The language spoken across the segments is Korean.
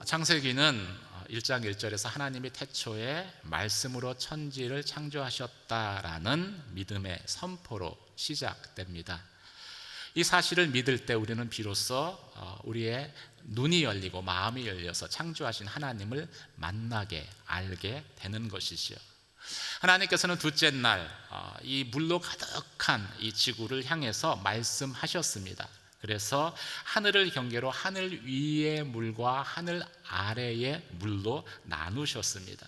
창세기는 1장 1절에서 하나님이 태초에 말씀으로 천지를 창조하셨다라는 믿음의 선포로 시작됩니다. 이 사실을 믿을 때 우리는 비로소 우리의 눈이 열리고 마음이 열려서 창조하신 하나님을 만나게 알게 되는 것이지요. 하나님께서는 둘째 날 이 물로 가득한 이 지구를 향해서 말씀하셨습니다. 그래서 하늘을 경계로 하늘 위의 물과 하늘 아래의 물로 나누셨습니다.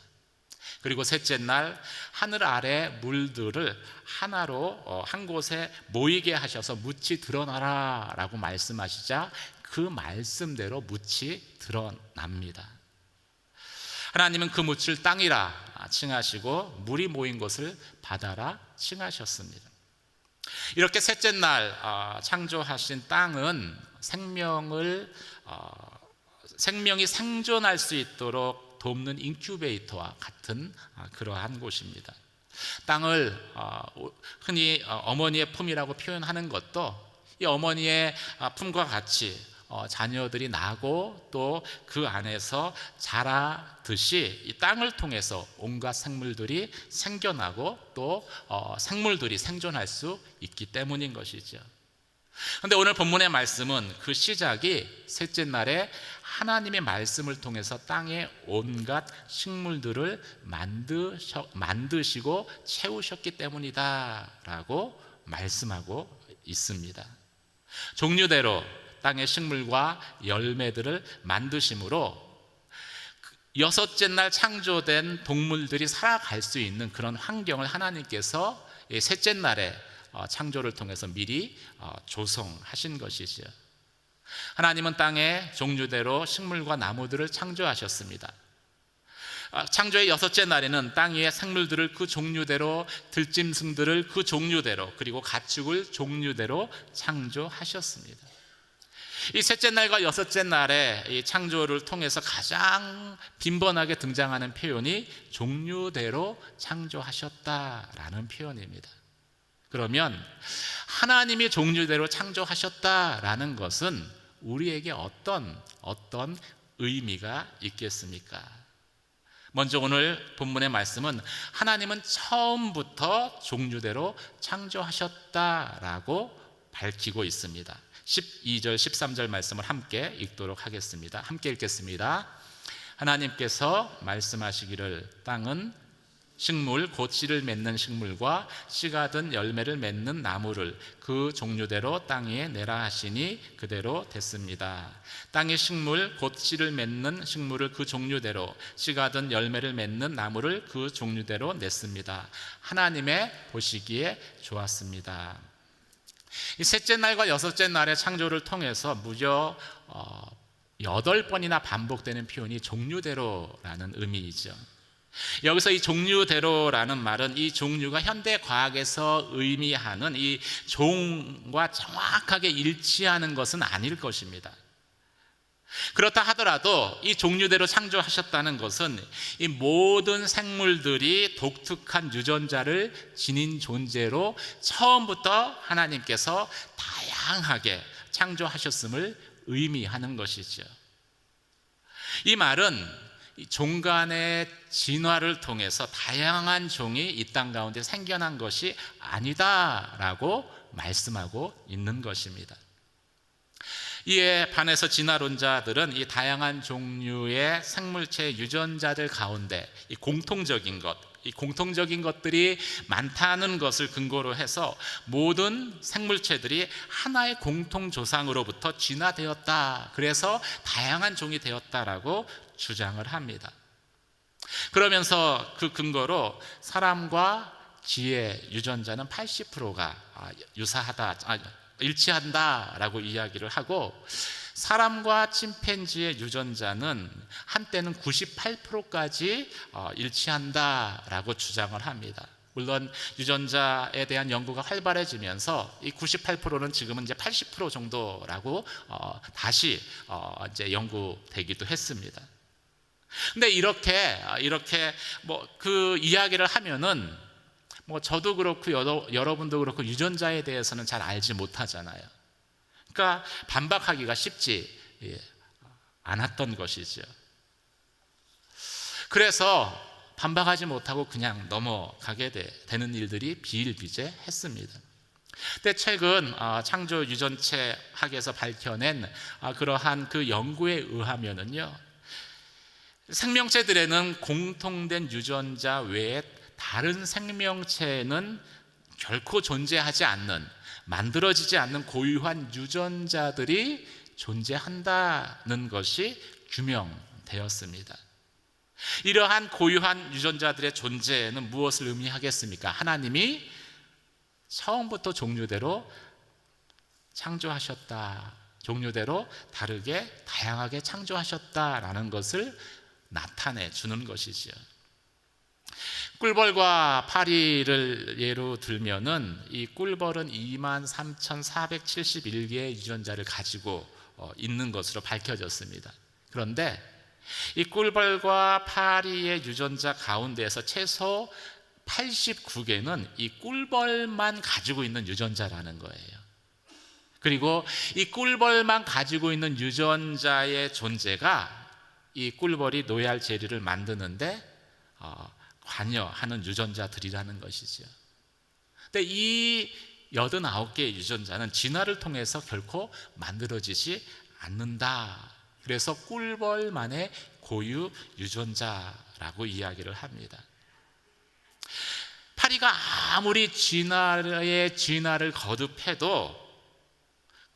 그리고 셋째 날 하늘 아래 물들을 하나로 한 곳에 모이게 하셔서 묻이 드러나라 라고 말씀하시자 그 말씀대로 묻이 드러납니다. 하나님은 그 묻을 땅이라 칭하시고 물이 모인 곳을 바다라 칭하셨습니다. 이렇게 셋째 날 창조하신 땅은 생명이 생존할 수 있도록 돕는 인큐베이터와 같은 그러한 곳입니다. 땅을 흔히 어머니의 품이라고 표현하는 것도 이 어머니의 품과 같이 자녀들이 나고 또 그 안에서 자라듯이 이 땅을 통해서 온갖 생물들이 생겨나고 또 생물들이 생존할 수 있기 때문인 것이죠. 그런데 오늘 본문의 말씀은 그 시작이 셋째 날에 하나님의 말씀을 통해서 땅의 온갖 식물들을 만드시고 채우셨기 때문이다 라고 말씀하고 있습니다. 종류대로 땅의 식물과 열매들을 만드심으로 여섯째 날 창조된 동물들이 살아갈 수 있는 그런 환경을 하나님께서 셋째 날에 창조를 통해서 미리 조성하신 것이죠. 하나님은 땅의 종류대로 식물과 나무들을 창조하셨습니다. 창조의 여섯째 날에는 땅 위의 생물들을 그 종류대로, 들짐승들을 그 종류대로, 그리고 가축을 종류대로 창조하셨습니다. 이 셋째 날과 여섯째 날에 이 창조를 통해서 가장 빈번하게 등장하는 표현이 종류대로 창조하셨다라는 표현입니다. 그러면 하나님이 종류대로 창조하셨다라는 것은 우리에게 어떤 의미가 있겠습니까? 먼저 오늘 본문의 말씀은 하나님은 처음부터 종류대로 창조하셨다라고 밝히고 있습니다. 12절 13절 말씀을 함께 읽도록 하겠습니다. 함께 읽겠습니다. 하나님께서 말씀하시기를 땅은 식물 곧 씨를 맺는 식물과 씨가 든 열매를 맺는 나무를 그 종류대로 땅 위에 내라 하시니 그대로 됐습니다. 땅의 식물 곧 씨를 맺는 식물을 그 종류대로, 씨가 든 열매를 맺는 나무를 그 종류대로 냈습니다. 하나님의 보시기에 좋았습니다. 이 셋째 날과 여섯째 날의 창조를 통해서 무려 8번이나 반복되는 표현이 종류대로라는 의미이죠. 여기서 이 종류대로라는 말은 이 종류가 현대 과학에서 의미하는 이 종과 정확하게 일치하는 것은 아닐 것입니다. 그렇다 하더라도 이 종류대로 창조하셨다는 것은 이 모든 생물들이 독특한 유전자를 지닌 존재로 처음부터 하나님께서 다양하게 창조하셨음을 의미하는 것이죠. 이 말은 종 간의 진화를 통해서 다양한 종이 이 땅 가운데 생겨난 것이 아니다라고 말씀하고 있는 것입니다. 이에 반해서 진화론자들은 이 다양한 종류의 생물체 유전자들 가운데 이 공통적인 것들이 많다는 것을 근거로 해서 모든 생물체들이 하나의 공통조상으로부터 진화되었다. 그래서 다양한 종이 되었다라고 주장을 합니다. 그러면서 그 근거로 사람과 쥐의 유전자는 80%가 일치한다라고 이야기를 하고, 사람과 침팬지의 유전자는 한때는 98%까지 일치한다라고 주장을 합니다. 물론 유전자에 대한 연구가 활발해지면서 이 98%는 지금은 이제 80% 정도라고 다시 이제 연구되기도 했습니다. 근데 이렇게 그 이야기를 하면은 저도 그렇고 여러분도 그렇고 유전자에 대해서는 잘 알지 못하잖아요. 그러니까 반박하기가 쉽지 않았던 것이죠. 그래서 반박하지 못하고 그냥 넘어가게 되는 일들이 비일비재했습니다. 근데 최근 창조 유전체 학에서 밝혀낸 그러한 그 연구에 의하면은요, 생명체들에는 공통된 유전자 외에 다른 생명체는 결코 존재하지 않는, 만들어지지 않는 고유한 유전자들이 존재한다는 것이 규명되었습니다. 이러한 고유한 유전자들의 존재는 무엇을 의미하겠습니까? 하나님이 처음부터 종류대로 창조하셨다, 종류대로 다르게 다양하게 창조하셨다라는 것을 나타내 주는 것이지요. 꿀벌과 파리를 예로 들면은 이 꿀벌은 23,471개의 유전자를 가지고 있는 것으로 밝혀졌습니다. 그런데 이 꿀벌과 파리의 유전자 가운데에서 최소 89개는 이 꿀벌만 가지고 있는 유전자라는 거예요. 그리고 이 꿀벌만 가지고 있는 유전자의 존재가 이 꿀벌이 노얄 제리를 만드는데 관여하는 유전자들이라는 것이죠. 근데 이 89개의 유전자는 진화를 통해서 결코 만들어지지 않는다. 그래서 꿀벌만의 고유 유전자라고 이야기를 합니다. 파리가 아무리 진화를 거듭해도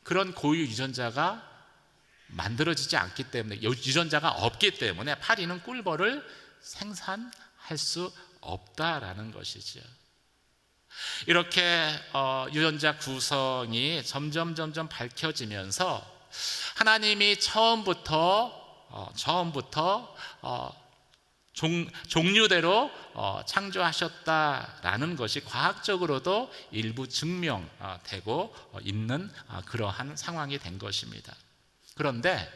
그런 고유 유전자가 만들어지지 않기 때문에, 유전자가 없기 때문에 파리는 꿀벌을 생산할 수 없다라는 것이죠. 이렇게 유전자 구성이 점점 밝혀지면서 하나님이 처음부터 종류대로 창조하셨다라는 것이 과학적으로도 일부 증명되고 있는 그러한 상황이 된 것입니다. 그런데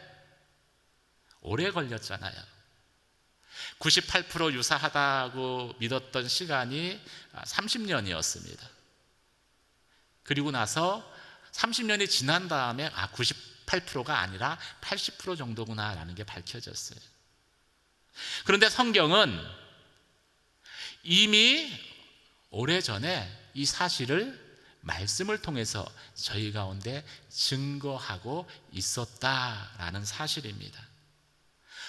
오래 걸렸잖아요. 98% 유사하다고 믿었던 시간이 30년이었습니다. 그리고 나서 30년이 지난 다음에 98%가 아니라 80% 정도구나라는 게 밝혀졌어요. 그런데 성경은 이미 오래전에 이 사실을 말씀을 통해서 저희 가운데 증거하고 있었다라는 사실입니다.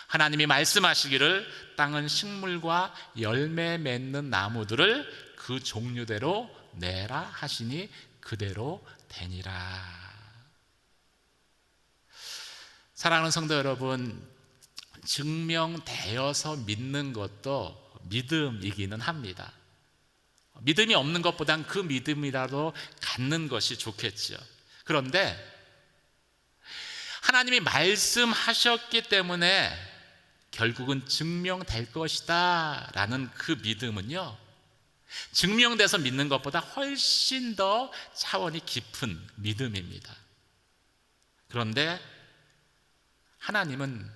하나님이 말씀하시기를 땅은 식물과 열매 맺는 나무들을 그 종류대로 내라 하시니 그대로 되니라. 사랑하는 성도 여러분, 증명되어서 믿는 것도 믿음이기는 합니다. 믿음이 없는 것보단 그 믿음이라도 갖는 것이 좋겠죠. 그런데 하나님이 말씀하셨기 때문에 결국은 증명될 것이다 라는 그 믿음은요, 증명돼서 믿는 것보다 훨씬 더 차원이 깊은 믿음입니다. 그런데 하나님은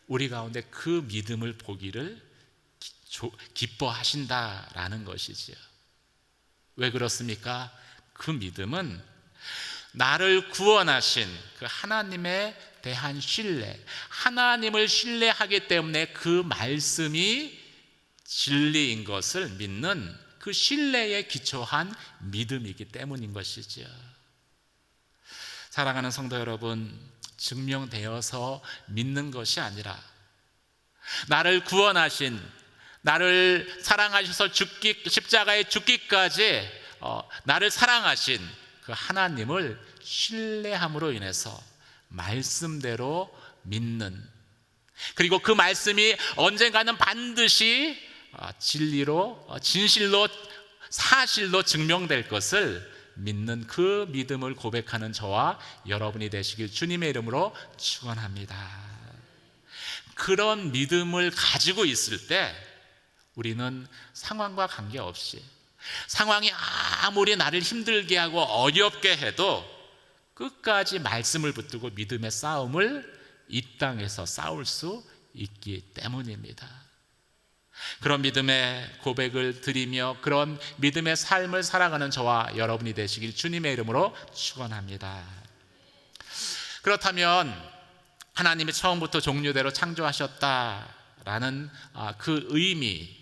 우리 가운데 그 믿음을 보기를 기뻐하신다라는 것이지요. 왜 그렇습니까? 그 믿음은 나를 구원하신 그 하나님에 대한 신뢰, 하나님을 신뢰하기 때문에 그 말씀이 진리인 것을 믿는 그 신뢰에 기초한 믿음이기 때문인 것이지요. 사랑하는 성도 여러분, 증명되어서 믿는 것이 아니라 나를 구원하신, 나를 사랑하셔서 십자가에 죽기까지 나를 사랑하신 그 하나님을 신뢰함으로 인해서 말씀대로 믿는, 그리고 그 말씀이 언젠가는 반드시 진리로, 진실로, 사실로 증명될 것을 믿는 그 믿음을 고백하는 저와 여러분이 되시길 주님의 이름으로 축원합니다. 그런 믿음을 가지고 있을 때 우리는 상황과 관계없이, 상황이 아무리 나를 힘들게 하고 어렵게 해도 끝까지 말씀을 붙들고 믿음의 싸움을 이 땅에서 싸울 수 있기 때문입니다. 그런 믿음의 고백을 드리며 그런 믿음의 삶을 살아가는 저와 여러분이 되시길 주님의 이름으로 축원합니다. 그렇다면 하나님이 처음부터 종류대로 창조하셨다라는 라는 그 의미,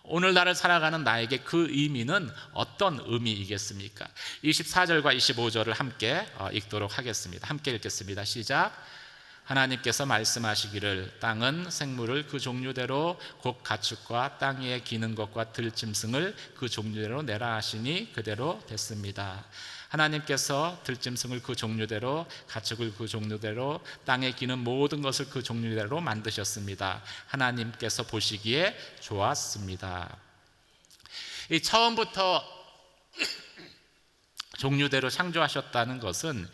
오늘날을 살아가는 나에게 그 의미는 어떤 의미이겠습니까? 24절과 25절을 함께 읽도록 하겠습니다. 함께 읽겠습니다. 시작. 하나님께서 말씀하시기를 땅은 생물을 그 종류대로 곧 가축과 땅 위에 기는 것과 들짐승을 그 종류대로 내라 하시니 그대로 됐습니다. 하나님께서 들짐승을 그 종류대로, 가축을 그 종류대로, 땅에 기는 모든 것을 그 종류대로 만드셨습니다. 하나님께서 보시기에 좋았습니다. 이 처음부터 종류대로 창조하셨다는 것은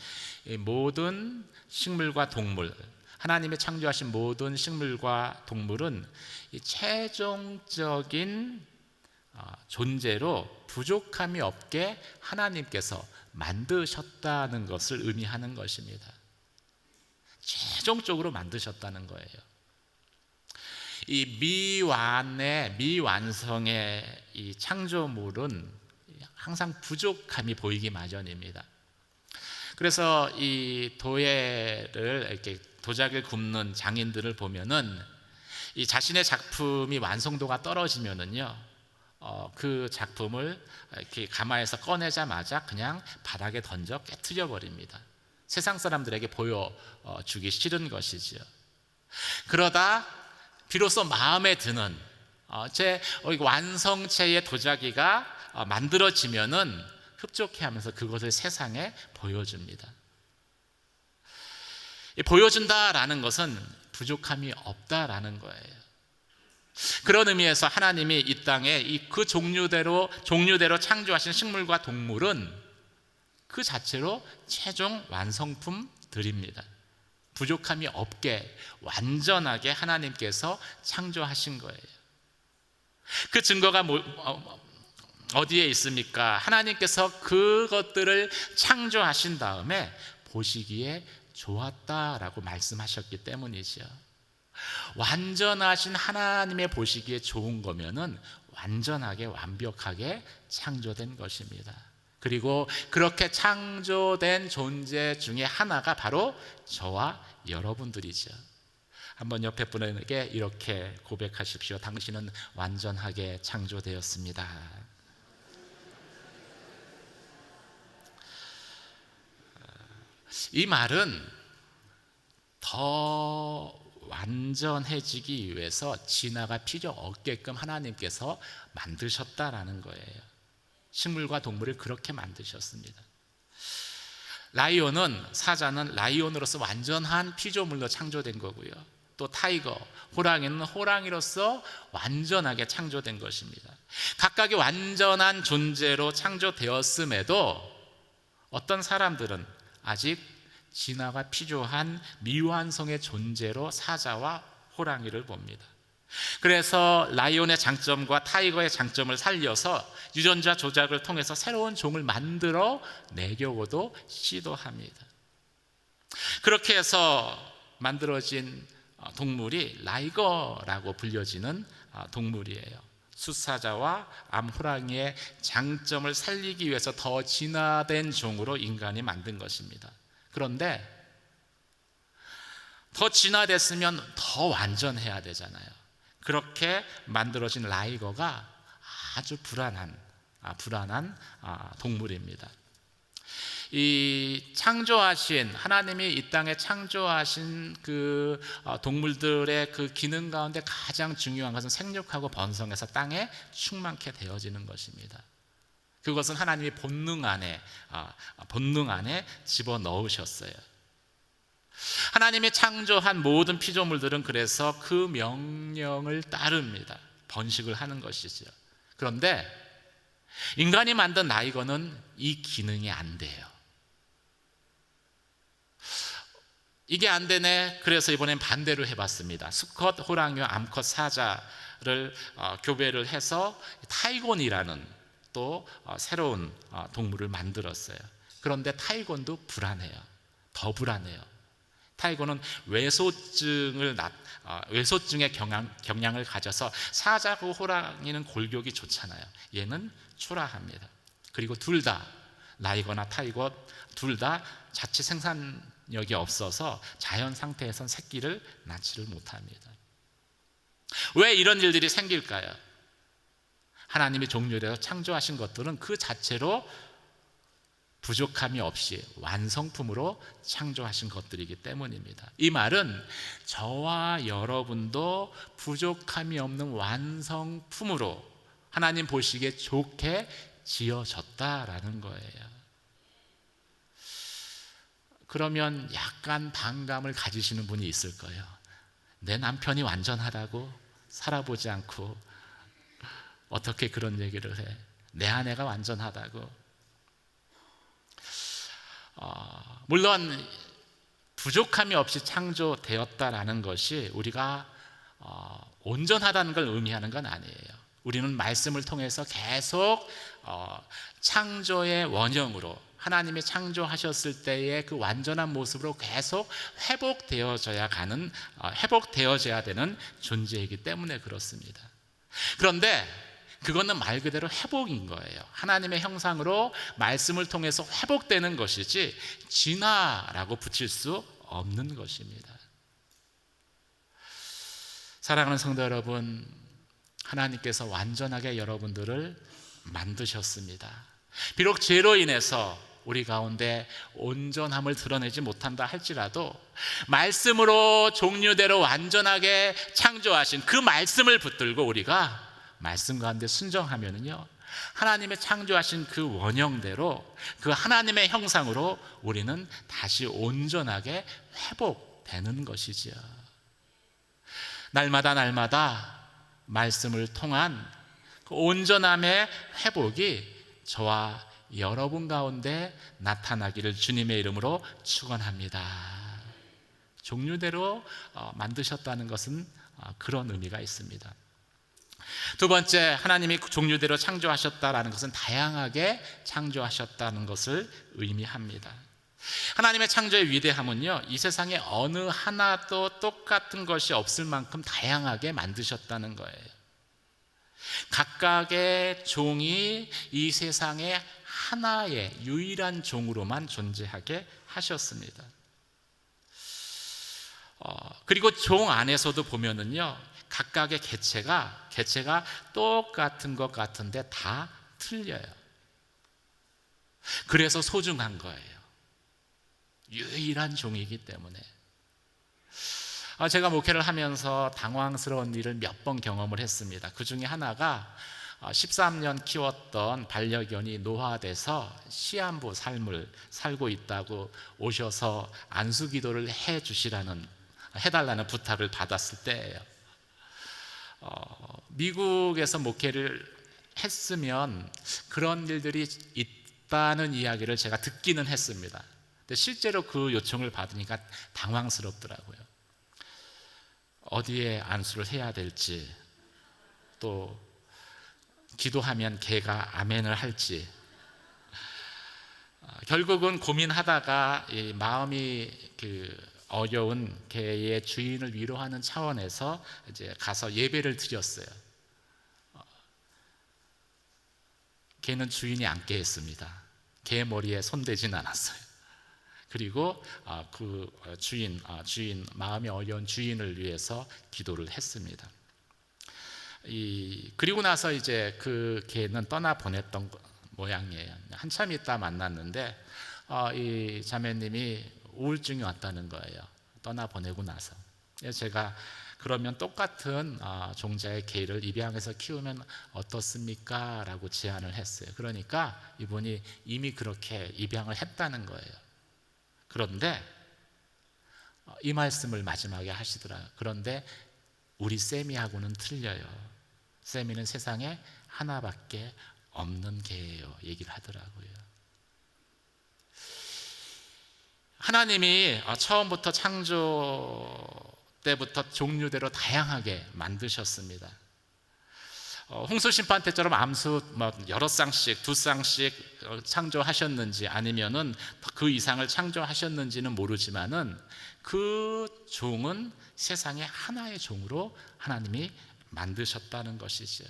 이 모든 식물과 동물, 하나님이 창조하신 모든 식물과 동물은 이 최종적인 존재로 부족함이 없게 하나님께서 만드셨다는 것을 의미하는 것입니다. 최종적으로 만드셨다는 거예요. 이 미완성의 이 창조물은 항상 부족함이 보이기 마련입니다. 그래서 이 도예를 이렇게 도자기를 굽는 장인들을 보면은 이 자신의 작품이 완성도가 떨어지면은요, 그 작품을 이렇게 가마에서 꺼내자마자 그냥 바닥에 던져 깨트려 버립니다. 세상 사람들에게 보여주기 싫은 것이지요. 그러다 비로소 마음에 드는 제 완성체의 도자기가 만들어지면은 흡족해하면서 그것을 세상에 보여줍니다. 보여준다라는 것은 부족함이 없다라는 거예요. 그런 의미에서 하나님이 이 땅에 그 종류대로 창조하신 식물과 동물은 그 자체로 최종 완성품들입니다. 부족함이 없게 완전하게 하나님께서 창조하신 거예요. 그 증거가 어디에 있습니까? 하나님께서 그것들을 창조하신 다음에 보시기에 좋았다라고 말씀하셨기 때문이죠. 완전하신 하나님의 보시기에 좋은 거면은 완전하게 완벽하게 창조된 것입니다. 그리고 그렇게 창조된 존재 중에 하나가 바로 저와 여러분들이죠. 한번 옆에 분에게 이렇게 고백하십시오. 당신은 완전하게 창조되었습니다. 이 말은 더 완전해지기 위해서 진화가 필요 없게끔 하나님께서 만드셨다라는 거예요. 식물과 동물을 그렇게 만드셨습니다. 사자는 라이온으로서 완전한 피조물로 창조된 거고요. 또 타이거, 호랑이는 호랑이로서 완전하게 창조된 것입니다. 각각의 완전한 존재로 창조되었음에도 어떤 사람들은 아직 진화가 필요한 미완성의 존재로 사자와 호랑이를 봅니다. 그래서 라이온의 장점과 타이거의 장점을 살려서 유전자 조작을 통해서 새로운 종을 만들어 내려고도 시도합니다. 그렇게 해서 만들어진 동물이 라이거라고 불려지는 동물이에요. 숫사자와 암호랑이의 장점을 살리기 위해서 더 진화된 종으로 인간이 만든 것입니다. 그런데 더 진화됐으면 더 완전해야 되잖아요. 그렇게 만들어진 라이거가 아주 불안한 동물입니다. 이 하나님이 이 땅에 창조하신 그 동물들의 그 기능 가운데 가장 중요한 것은 생육하고 번성해서 땅에 충만케 되어지는 것입니다. 그것은 하나님이 본능 안에 집어넣으셨어요. 하나님이 창조한 모든 피조물들은 그래서 그 명령을 따릅니다. 번식을 하는 것이죠. 그런데 인간이 만든 라이거는 이 기능이 안 돼요. 이게 안 되네. 그래서 이번엔 반대로 해봤습니다. 수컷 호랑이와 암컷 사자를 교배를 해서 타이곤이라는 또 새로운 동물을 만들었어요. 그런데 타이곤도 불안해요. 더 불안해요. 타이곤은 외소증의 경향을 가져서 사자고 호랑이는 골격이 좋잖아요. 얘는 초라합니다. 그리고 둘 다 라이거나 타이거 둘 다 자체 생산력이 없어서 자연 상태에선 새끼를 낳지를 못합니다. 왜 이런 일들이 생길까요? 하나님이 종류대로 창조하신 것들은 그 자체로 부족함이 없이 완성품으로 창조하신 것들이기 때문입니다. 이 말은 저와 여러분도 부족함이 없는 완성품으로 하나님 보시기에 좋게 지어졌다라는 거예요. 그러면 약간 반감을 가지시는 분이 있을 거예요. 내 남편이 완전하다고 살아보지 않고 어떻게 그런 얘기를 해? 내 아내가 완전하다고. 물론 부족함이 없이 창조되었다라는 것이 우리가 온전하다는 걸 의미하는 건 아니에요. 우리는 말씀을 통해서 계속 창조의 원형으로 하나님이 창조하셨을 때의 그 완전한 모습으로 계속 회복되어져야 되는 존재이기 때문에 그렇습니다. 그런데 그거는 말 그대로 회복인 거예요. 하나님의 형상으로 말씀을 통해서 회복되는 것이지 진화라고 붙일 수 없는 것입니다. 사랑하는 성도 여러분, 하나님께서 완전하게 여러분들을 만드셨습니다. 비록 죄로 인해서 우리 가운데 온전함을 드러내지 못한다 할지라도 말씀으로 종류대로 완전하게 창조하신 그 말씀을 붙들고 우리가 말씀 가운데 순종하면은요, 하나님의 창조하신 그 원형대로 그 하나님의 형상으로 우리는 다시 온전하게 회복되는 것이지요. 날마다 말씀을 통한 그 온전함의 회복이 저와 여러분 가운데 나타나기를 주님의 이름으로 축원합니다. 종류대로 만드셨다는 것은 그런 의미가 있습니다. 두 번째, 하나님이 종류대로 창조하셨다라는 것은 다양하게 창조하셨다는 것을 의미합니다. 하나님의 창조의 위대함은요, 이 세상에 어느 하나도 똑같은 것이 없을 만큼 다양하게 만드셨다는 거예요. 각각의 종이 이 세상에 하나의 유일한 종으로만 존재하게 하셨습니다. 그리고 종 안에서도 보면은요, 각각의 개체가 똑같은 것 같은데 다 틀려요. 그래서 소중한 거예요. 유일한 종이기 때문에. 제가 목회를 하면서 당황스러운 일을 몇 번 경험을 했습니다. 그 중에 하나가 13년 키웠던 반려견이 노화돼서 시한부 삶을 살고 있다고 오셔서 안수기도를 해달라는 부탁을 받았을 때예요. 미국에서 목회를 했으면 그런 일들이 있다는 이야기를 제가 듣기는 했습니다. 근데 실제로 그 요청을 받으니까 당황스럽더라고요. 어디에 안수를 해야 될지, 또 기도하면 개가 아멘을 할지, 결국은 고민하다가 이 마음이 어려운 개의 주인을 위로하는 차원에서 이제 가서 예배를 드렸어요. 개는 주인이 앉게 했습니다. 개 머리에 손대진 않았어요. 그리고 그 주인 마음이 어려운 주인을 위해서 기도를 했습니다. 그리고 나서 이제 그 개는 떠나 보냈던 모양이에요. 한참 있다 만났는데 이 자매님이 우울증이 왔다는 거예요. 떠나 보내고 나서. 제가 그러면 똑같은 종자의 개를 입양해서 키우면 어떻습니까? 라고 제안을 했어요. 그러니까 이분이 이미 그렇게 입양을 했다는 거예요. 그런데 이 말씀을 마지막에 하시더라. 그런데 우리 세미하고는 틀려요. 세미는 세상에 하나밖에 없는 개예요. 얘기를 하더라고요. 하나님이 처음부터 창조 때부터 종류대로 다양하게 만드셨습니다. 홍수 심판 때처럼 암수 여러 쌍씩, 두 쌍씩 창조하셨는지 아니면은 그 이상을 창조하셨는지는 모르지만은 그 종은 세상에 하나의 종으로 하나님이 만드셨다는 것이죠.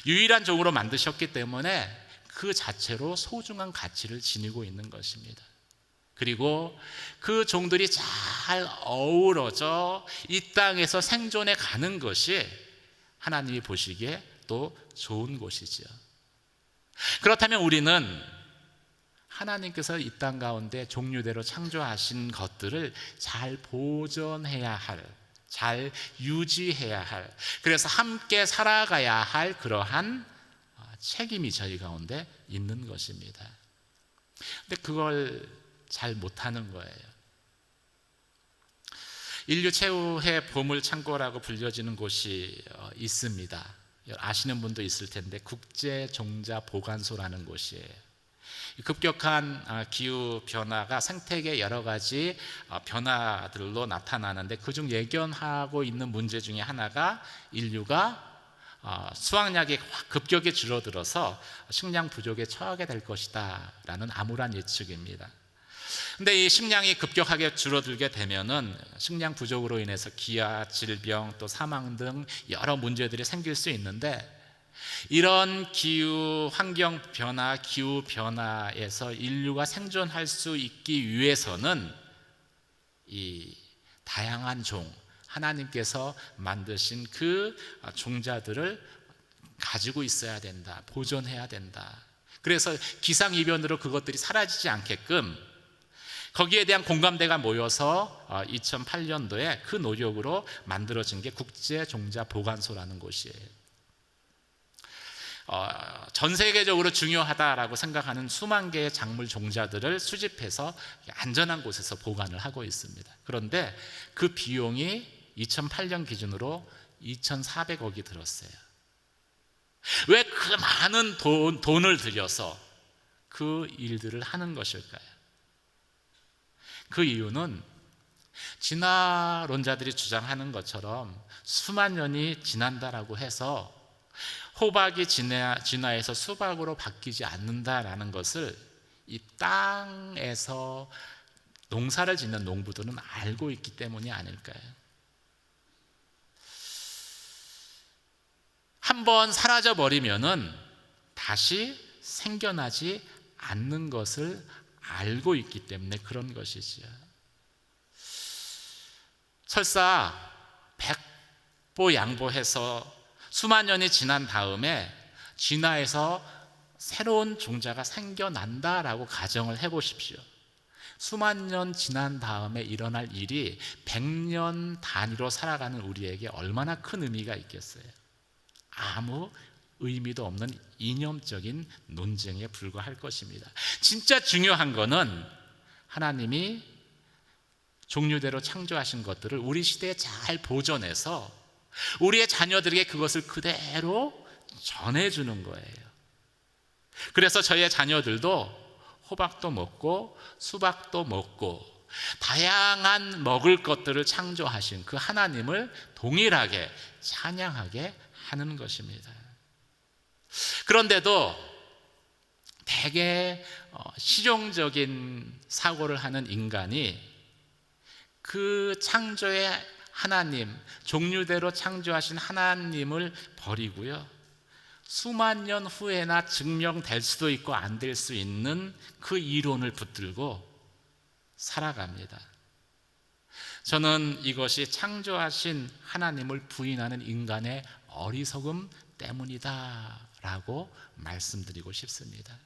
유일한 종으로 만드셨기 때문에 그 자체로 소중한 가치를 지니고 있는 것입니다. 그리고 그 종들이 잘 어우러져 이 땅에서 생존해 가는 것이 하나님이 보시기에 또 좋은 곳이지요. 그렇다면 우리는 하나님께서 이 땅 가운데 종류대로 창조하신 것들을 잘 보존해야 할, 잘 유지해야 할, 그래서 함께 살아가야 할 그러한 책임이 저희 가운데 있는 것입니다. 근데 그걸 잘 못하는 거예요. 인류 최후의 보물창고라고 불려지는 곳이 있습니다. 아시는 분도 있을 텐데 국제종자보관소라는 곳이에요. 급격한 기후 변화가 생태계 여러 가지 변화들로 나타나는데 그중 예견하고 있는 문제 중에 하나가 인류가 수확량이 급격히 줄어들어서 식량 부족에 처하게 될 것이다 라는 암울한 예측입니다. 근데 이 식량이 급격하게 줄어들게 되면은 식량 부족으로 인해서 기아, 질병, 또 사망 등 여러 문제들이 생길 수 있는데, 이런 기후 환경 변화, 기후 변화에서 인류가 생존할 수 있기 위해서는 이 다양한 종, 하나님께서 만드신 그 종자들을 가지고 있어야 된다, 보존해야 된다. 그래서 기상이변으로 그것들이 사라지지 않게끔 거기에 대한 공감대가 모여서 2008년도에 그 노력으로 만들어진 게 국제종자보관소라는 곳이에요. 전 세계적으로 중요하다라고 생각하는 수만 개의 작물 종자들을 수집해서 안전한 곳에서 보관을 하고 있습니다. 그런데 그 비용이 2008년 기준으로 2,400억이 들었어요. 왜 그 많은 돈을 들여서 그 일들을 하는 것일까요? 그 이유는 진화론자들이 주장하는 것처럼 수만 년이 지난다라고 해서 호박이 진화해서 수박으로 바뀌지 않는다라는 것을 이 땅에서 농사를 짓는 농부들은 알고 있기 때문이 아닐까요? 한번 사라져버리면은 다시 생겨나지 않는 것을 알고 있기 때문에 그런 것이지요. 설사 백보양보해서 수만 년이 지난 다음에 진화해서 새로운 종자가 생겨난다라고 가정을 해보십시오. 수만 년 지난 다음에 일어날 일이 100년 단위로 살아가는 우리에게 얼마나 큰 의미가 있겠어요. 아무 의미도 없는 이념적인 논쟁에 불과할 것입니다. 진짜 중요한 거는 하나님이 종류대로 창조하신 것들을 우리 시대에 잘 보존해서 우리의 자녀들에게 그것을 그대로 전해주는 거예요. 그래서 저희의 자녀들도 호박도 먹고 수박도 먹고 다양한 먹을 것들을 창조하신 그 하나님을 동일하게 찬양하게 하는 것입니다. 그런데도 되게 실용적인 사고를 하는 인간이 그 창조의 하나님, 종류대로 창조하신 하나님을 버리고요, 수만 년 후에나 증명될 수도 있고 안 될 수 있는 그 이론을 붙들고 살아갑니다. 저는 이것이 창조하신 하나님을 부인하는 인간의 어리석음 때문이다 라고 말씀드리고 싶습니다.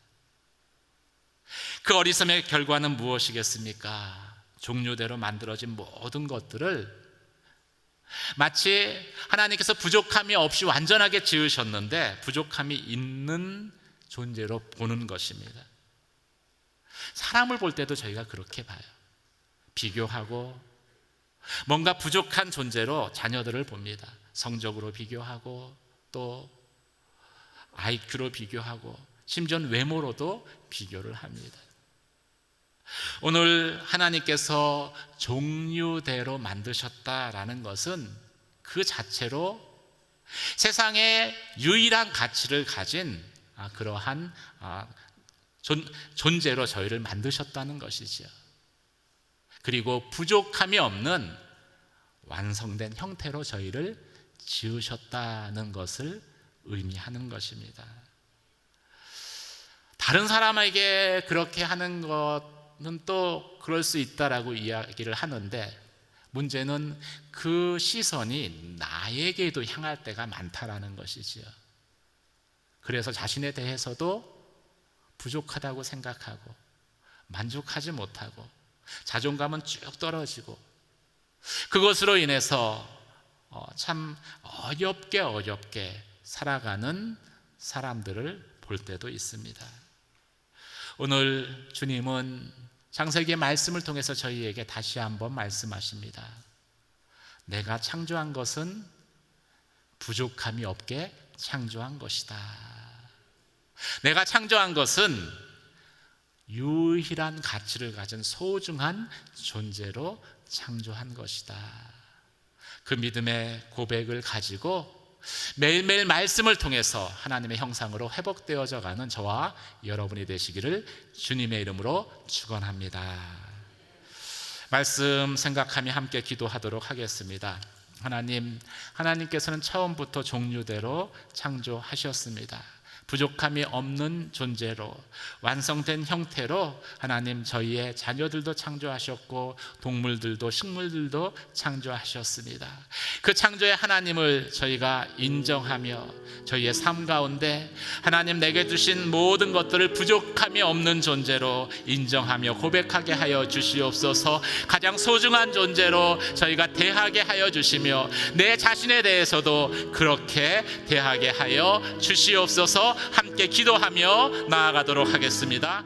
그 어리석음의 결과는 무엇이겠습니까? 종류대로 만들어진 모든 것들을 마치 하나님께서 부족함이 없이 완전하게 지으셨는데 부족함이 있는 존재로 보는 것입니다. 사람을 볼 때도 저희가 그렇게 봐요. 비교하고 뭔가 부족한 존재로 자녀들을 봅니다. 성적으로 비교하고 또 IQ로 비교하고 심지어는 외모로도 비교를 합니다. 오늘 하나님께서 종류대로 만드셨다라는 것은 그 자체로 세상에 유일한 가치를 가진 그러한 존재로 저희를 만드셨다는 것이지요. 그리고 부족함이 없는 완성된 형태로 저희를 지으셨다는 것을 의미하는 것입니다. 다른 사람에게 그렇게 하는 것 또 그럴 수 있다라고 이야기를 하는데, 문제는 그 시선이 나에게도 향할 때가 많다라는 것이지요. 그래서 자신에 대해서도 부족하다고 생각하고 만족하지 못하고 자존감은 쭉 떨어지고, 그것으로 인해서 참 어렵게 살아가는 사람들을 볼 때도 있습니다. 오늘 주님은 창세기의 말씀을 통해서 저희에게 다시 한번 말씀하십니다. 내가 창조한 것은 부족함이 없게 창조한 것이다. 내가 창조한 것은 유일한 가치를 가진 소중한 존재로 창조한 것이다. 그 믿음의 고백을 가지고 매일매일 말씀을 통해서 하나님의 형상으로 회복되어져 가는 저와 여러분이 되시기를 주님의 이름으로 축원합니다. 말씀 생각하며 함께 기도하도록 하겠습니다. 하나님께서는 처음부터 종류대로 창조하셨습니다. 부족함이 없는 존재로, 완성된 형태로 하나님 저희의 자녀들도 창조하셨고 동물들도 식물들도 창조하셨습니다. 그 창조의 하나님을 저희가 인정하며 저희의 삶 가운데 하나님 내게 주신 모든 것들을 부족함이 없는 존재로 인정하며 고백하게 하여 주시옵소서. 가장 소중한 존재로 저희가 대하게 하여 주시며 내 자신에 대해서도 그렇게 대하게 하여 주시옵소서. 함께 기도하며 나아가도록 하겠습니다.